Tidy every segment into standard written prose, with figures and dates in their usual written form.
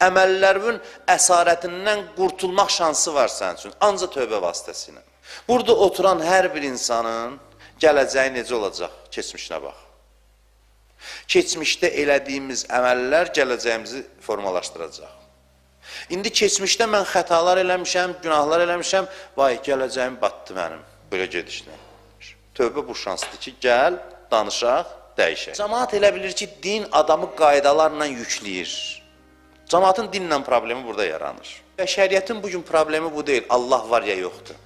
Əməllərin əsarətindən qurtulmaq şansı var sənin üçün, ancaq tövbə vasitəsilə. Burada oturan hər bir insanın gələcəyi necə olacaq? Keçmişinə bax. Keçmişdə elədiyimiz əməllər gələcəyimizi formalaşdıracaq. İndi keçmişdə mən xətalar eləmişəm, günahlar eləmişəm, vay, gələcəyim batdı mənim, belə gedişlə. Tövbə bu şansdır ki, gəl, danışaq, dəyişək. Cəmaat elə bilir ki, din adamı qaydalarla yükləyir. Cəmaatın dinlə problemi burada yaranır. Bəşəriyyətin bugün problemi bu deyil, Allah var ya yoxdur.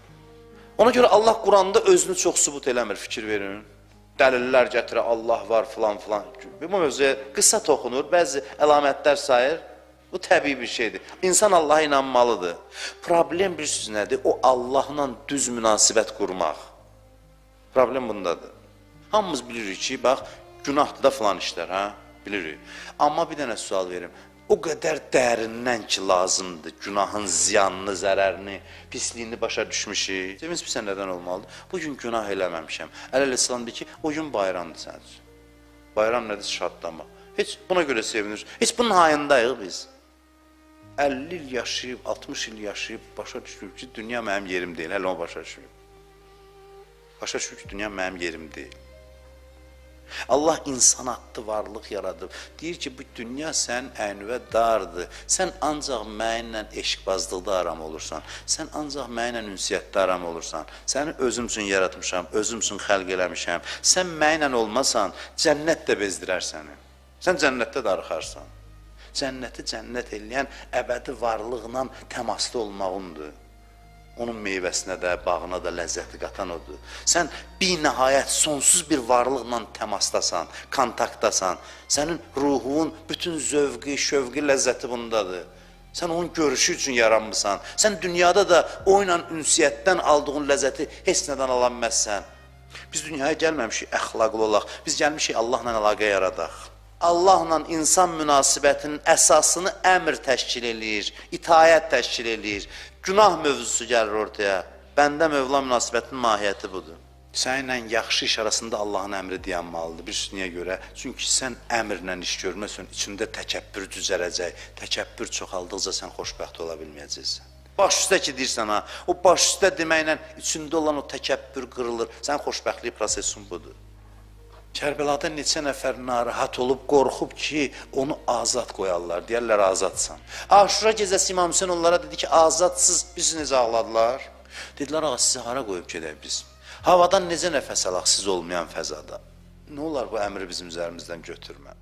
Ona görə Allah Quranda özünü çox sübut eləmir, fikir verin. Dəlillər gətirə, Allah var, filan. Bu mövzuya qısa toxunur, bəzi əlamətlər sayır. Bu təbii bir şeydir. İnsan Allaha inanmalıdır. Problem bilirsiniz nədir? O Allahla düz münasibət qurmaq. Problem bundadır. Hamımız bilirik ki, bax, günahdır da filan işlər, hə? Bilirik. Amma bir dənə sual verim. O qədər dərindən ki, lazımdır günahın ziyanını, zərərini, pisliyini başa düşmüşük. Seviniz bilsən nədən olmalıdır? Bugün günah eləməmişəm. Əleyhissalam deyir ki, o gün bayramdır sənin üçün. Bayram nədir? Şadlamaq. Heç buna görə sevinir. Heç bunun hayındayıq biz. 50 il yaşayıb, 60 il yaşayıb, başa düşürük ki, dünya mənim yerim deyil. Hələ onu başa düşürük. Başa düşürük ki, dünya mənim yerim deyil. Allah insan adlı varlıq yaradıb. Deyir ki, bu dünya sən ənvə dardır. Sən ancaq mənlə eşqbazlıqda aram olursan. Sən ancaq mənlə ünsiyyətdə aram olursan. Səni özüm üçün yaratmışam, özüm üçün xəlq eləmişəm. Sən mənlə olmasan, cənnət də bezdirər səni. Sən cənnətdə darıxarsan. Cənnəti cənnət eləyən əbədi varlıqla təmaslı olmağındır. Onun meyvəsinə də, bağına da ləzzəti qatan odur. Sən binəhayət, sonsuz bir varlıqla təmasdasan, kontaktdasan. Sənin ruhun, bütün zövqi, şövqi, ləzzəti bundadır. Sən onun görüşü üçün yaranmışsan. Sən dünyada da o ilə ünsiyyətdən aldığın ləzzəti heç nədən ala bilməzsən. Biz dünyaya gəlməmişik əxlaqlı olaq. Biz gəlmişik Allahla əlaqə yaradaq. Allahla insan münasibətinin əsasını əmr təşkil eləyir, itayət təşkil eləyir. Günah mövzusu gəlir ortaya. Bəndə Mövla münasibətinin mahiyyəti budur. Səninlə yaxşı iş arasında Allahın əmri dayanmalıdır. Bir niyə görə? Çünki sən əmrlə iş görməsən, içində təkəbbür düzələcək. Təkəbbür çoxaldıqca sən xoşbəxt ola bilməyəcəksən. Baş üstə ki deyirsən ha, o baş üstə deməklə içində olan o təkəbbür qırılır. Sən xoşbəxtlik prosesin budur. Kərbəlada neçə nəfər narahat olub, qorxub ki, onu azad qoyarlar, deyərlər azadsan. Aşura gecəsi İmam Hüseyin onlara dedi ki, azadsız, biz necə ağladılar? Dedilər, ağa, sizi hara qoyub gedək biz? Havadan necə nəfəs alaq siz olmayan fəzada? Nə olar bu əmri bizim üzərimizdən götürmə?